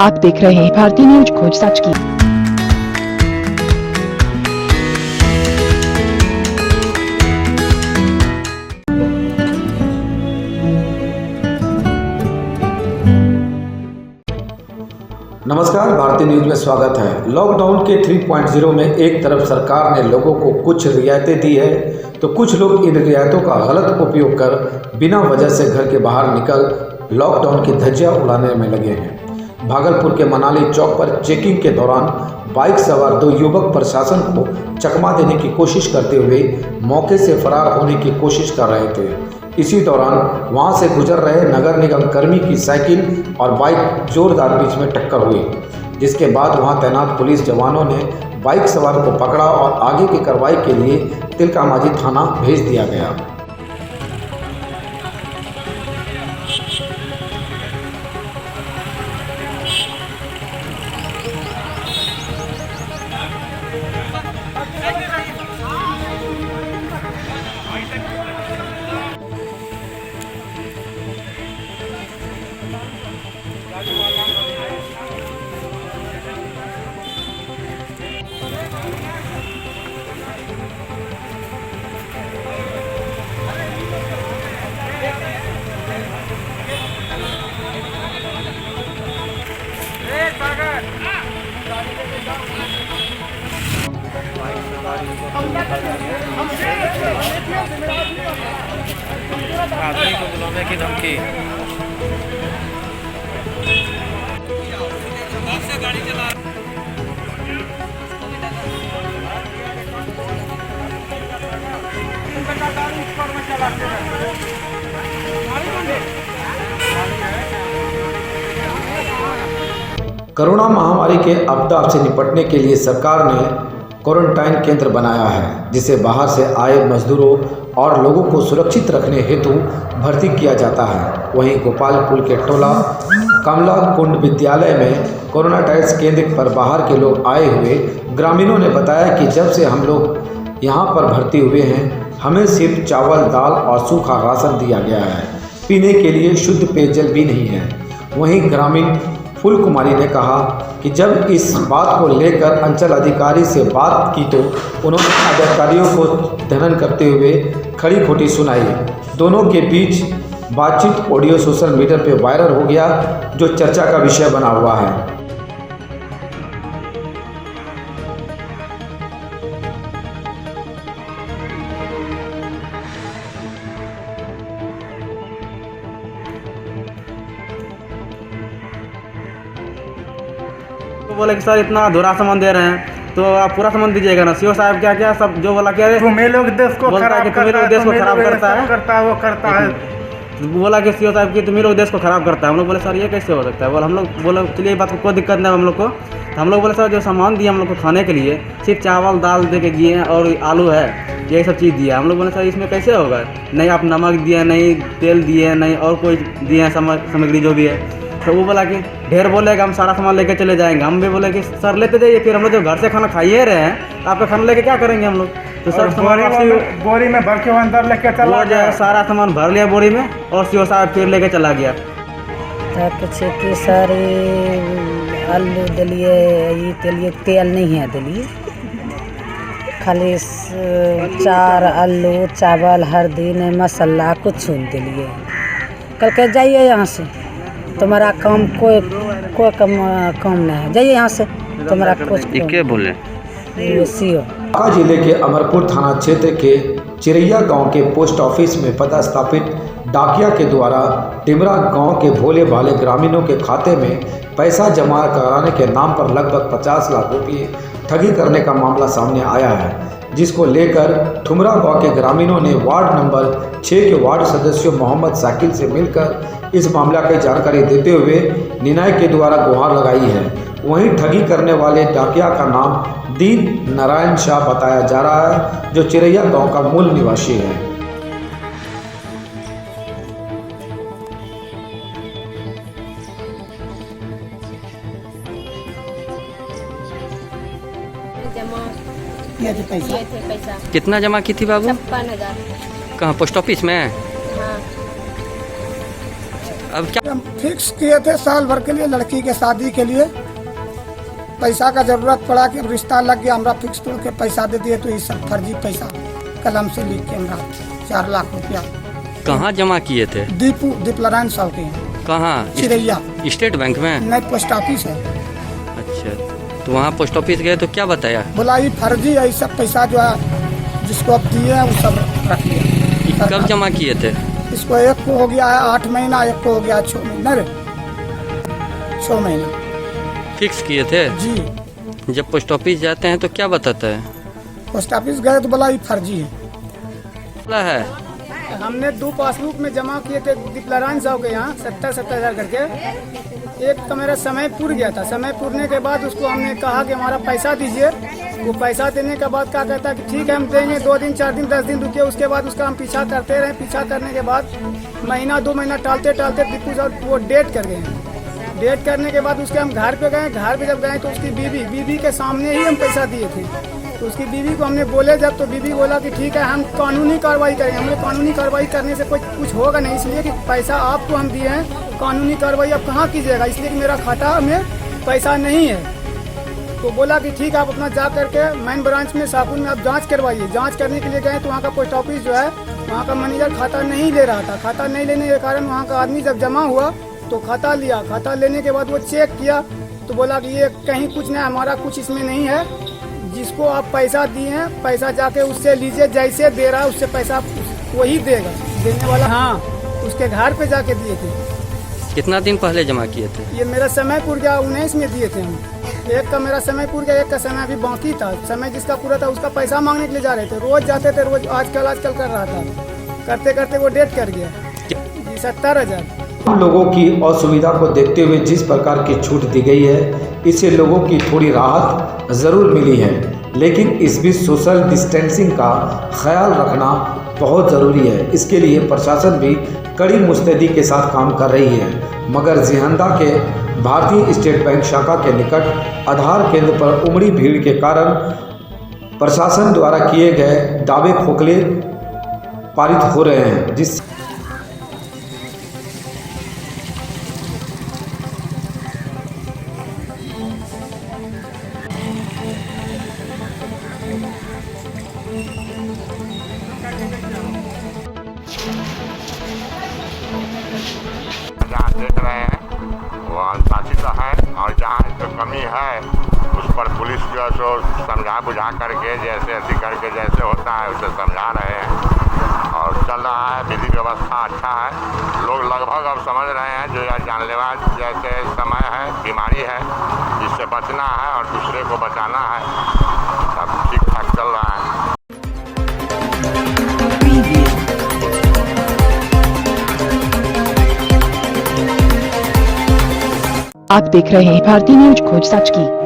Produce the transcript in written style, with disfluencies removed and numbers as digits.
आप देख रहे हैं भारतीय न्यूज खोज सच की। नमस्कार, भारतीय न्यूज में स्वागत है। लॉकडाउन के 3.0 में एक तरफ सरकार ने लोगों को कुछ रियायतें दी है, तो कुछ लोग इन रियायतों का गलत उपयोग कर बिना वजह से घर के बाहर निकल लॉकडाउन की धज्जियां उड़ाने में लगे हैं। भागलपुर के मनाली चौक पर चेकिंग के दौरान बाइक सवार दो युवक प्रशासन को चकमा देने की कोशिश करते हुए मौके से फरार होने की कोशिश कर रहे थे। इसी दौरान वहां से गुजर रहे नगर निगम कर्मी की साइकिल और बाइक जोरदार बीच में टक्कर हुई, जिसके बाद वहां तैनात पुलिस जवानों ने बाइक सवार को पकड़ा और आगे की कार्रवाई के लिए तिलकामाझी थाना भेज दिया गया। आदमी को बुलाने की धमकी। गाड़ी चला कोरोना महामारी के आपदा से निपटने के लिए सरकार ने क्वारंटाइन केंद्र बनाया है, जिसे बाहर से आए मजदूरों और लोगों को सुरक्षित रखने हेतु भर्ती किया जाता है। वहीं गोपालपुर के टोला कमला कुंड विद्यालय में क्वारंटाइन केंद्र पर बाहर के लोग आए हुए ग्रामीणों ने बताया कि जब से हम लोग यहां पर भर्ती हुए हैं, हमें सिर्फ चावल, दाल और सूखा राशन दिया गया है। पीने के लिए शुद्ध पेयजल भी नहीं है। वहीं ग्रामीण फूल कुमारी ने कहा कि जब इस बात को लेकर अंचल अधिकारी से बात की तो उन्होंने अधिकारियों को धनन करते हुए खड़ी खोटी सुनाई। दोनों के बीच बातचीत ऑडियो सोशल मीडिया पर वायरल हो गया, जो चर्चा का विषय बना हुआ है। तो बोले कि सर इतना अधूरा सामान दे रहे हैं, तो आप पूरा सामान दीजिएगा ना। सीओ साहब क्या क्या सब जो बोला क्या तुम्हें लोग देश को खराब करता है, वो करता है। बोला कि सीओ साहब की तुम्हें लोग देश को खराब करता है। हम लोग बोले सर ये कैसे हो सकता है। बोले हम लोग बोले चलिए बात को कोई दिक्कत नहीं हम लोग को। तो हम लोग बोले सर जो सामान दिया हम लोग को खाने के लिए सिर्फ चावल दाल दे के दिए हैं और आलू है, ये सब चीज़ दिया। हम लोग बोले सर इसमें कैसे होगा, नहीं आप नमक दिए, नहीं तेल दिए, नहीं और कोई दिए हैं सामग्री जो भी है। तो वो बोला कि ढेर बोलेगा हम सारा सामान लेके चले जाएंगे। हम भी बोले कि सर लेते जाइए, फिर हम लोग जो घर से खाना खाइए रहे हैं, आपका खाना लेके क्या करेंगे हम लोग। तो सर बोरी में भर के अंदर लेके चला गया, सारा सामान भर लिया बोरी में और सीओ साहब फिर लेके चला गया। पूछे कि सर आलू दिलिए, ये दिलिए तेल नहीं है दिलिए, खाली चार आलू चावल हल्दी ने मसाला कुछ दिलिए। कल के जाइए यहाँ से, तुम्हारा काम कोई काम नहीं है, जाइए यहाँ से, तुम्हारा कुछ क्या बोले। बांका जिले के अमरपुर थाना क्षेत्र के चिरैया गांव के पोस्ट ऑफिस में पदस्थापित डाकिया के द्वारा टिमरा गांव के भोले भाले ग्रामीणों के खाते में पैसा जमा कराने के नाम पर लगभग 50 लाख रुपये ठगी करने का मामला सामने आया है, जिसको लेकर ठुमरा गांव के ग्रामीणों ने वार्ड नंबर 6 के वार्ड सदस्यों मोहम्मद साकिल से मिलकर इस मामला की जानकारी देते हुए निर्णय के द्वारा गुहार लगाई है। वहीं ठगी करने वाले डाकिया का नाम दीप नारायण शाह बताया जा रहा है, जो चिरैया गांव का मूल निवासी है। किए थे पैसा। कितना जमा की थी बाबू? 56,000। कहाँ पोस्ट ऑफिस में? हाँ। अब क्या हम फिक्स किए थे साल भर के लिए लड़की के शादी के लिए। पैसा का जरूरत पड़ा कि अब रिश्ता लग गया, हमरा फिक्स तोड़ के पैसा दे दिए। तो ये सब फर्जी पैसा कलम से लिख के हमरा 4 लाख रुपया कहाँ जमा किए थे? दीपनारायण साहब के यहाँ कहाँ? चिरैया। स्टेट बैंक में? नहीं, पोस्ट ऑफिस है। अच्छा, तो वहाँ पोस्ट ऑफिस गए तो क्या बताया? बोला ये फर्जी है, ये सब पैसा जो है जिसको अब दिए हैं वो सब रख लिया। कब जमा किए थे? इसको एक को हो गया है 8 महीना, एक को हो गया 6 महीना रे 6 महीना फिक्स किए थे जी। जब पोस्ट ऑफिस जाते हैं तो क्या बताता है? पोस्ट ऑफिस गए तो बोला ये फर्जी है। बोला है हमने 2 पासबुक में जमा किए थे दीपनारायण साहब के यहाँ 70 हज़ार करके। एक का मेरा समय पूर गया था। समय पूरने के बाद उसको हमने कहा कि हमारा पैसा दीजिए। वो पैसा देने के बाद क्या कहता है कि ठीक है हम देंगे, 2 दिन 4 दिन 10 दिन रुकिए। उसके बाद उसका हम पीछा करते रहे। पीछा करने के बाद महीना 2 महीना टालते टालते दीपू साहब वो डेट कर गए। डेट करने के बाद उसके हम घर पे गए। घर पे जब गए तो उसकी बीवी के सामने ही हम पैसा दिए थे। तो उसकी बीवी को हमने बोले जब, तो बीवी बोला कि ठीक है हम कानूनी कार्रवाई करेंगे। हमने कानूनी कार्रवाई करने से कुछ होगा नहीं, इसलिए कि पैसा आपको हम दिए हैं, कानूनी कार्रवाई आप कहाँ कीजिएगा, इसलिए कि मेरा खाता में पैसा नहीं है। तो बोला कि ठीक है आप अपना जा करके मेन ब्रांच में शाहपुर में आप जांच करवाइए। जांच करने के लिए गए तो वहाँ का पोस्ट ऑफिस जो है, वहाँ का मैनेजर खाता नहीं ले रहा था। खाता नहीं लेने के कारण वहाँ का आदमी जब जमा हुआ तो खाता लिया। खाता लेने के बाद वो चेक किया तो बोला कि ये कहीं कुछ नहीं, हमारा कुछ इसमें नहीं है। जिसको आप पैसा दिए हैं पैसा जाके उससे लीजिए, जैसे दे रहा है उससे पैसा वही देगा देने वाला। हाँ, उसके घर पे जाके दिए थे। कितना दिन पहले जमा किए थे? ये मेरा समय पूर गया 19 में दिए थे हम। एक का मेरा समय पूर गया, एक का समय अभी बाकी था। समय जिसका पूरा था उसका पैसा मांगने के लिए जा रहे थे। रोज जाते थे, रोज आजकल कर रहा था। करते करते वो डेट कर गया। 70,000। हम लोगों की असुविधा को देखते हुए जिस प्रकार की छूट दी गई है, इससे लोगों की थोड़ी राहत ज़रूर मिली है। लेकिन इस बीच सोशल डिस्टेंसिंग का ख्याल रखना बहुत ज़रूरी है। इसके लिए प्रशासन भी कड़ी मुस्तैदी के साथ काम कर रही है। मगर जिहंदा के भारतीय स्टेट बैंक शाखा के निकट आधार केंद्र पर उमड़ी भीड़ के कारण प्रशासन द्वारा किए गए दावे खोखले पारित हो रहे हैं, जिस जहाँ देख रहे हैं वो अनुशासित है, और जहाँ जो कमी है उस पर पुलिस जो है सो समझा बुझा करके जैसे ऐसी करके जैसे होता है उसे समझा रहे हैं और चल रहा है। विधि व्यवस्था अच्छा है। लोग लगभग अब समझ रहे हैं जो यह जानलेवा जैसे समय है, बीमारी है, इससे बचना है और दूसरे को बचाना है। सब ठीक ठाक चल रहा है। आप देख रहे हैं भारतीय न्यूज खोज सच की।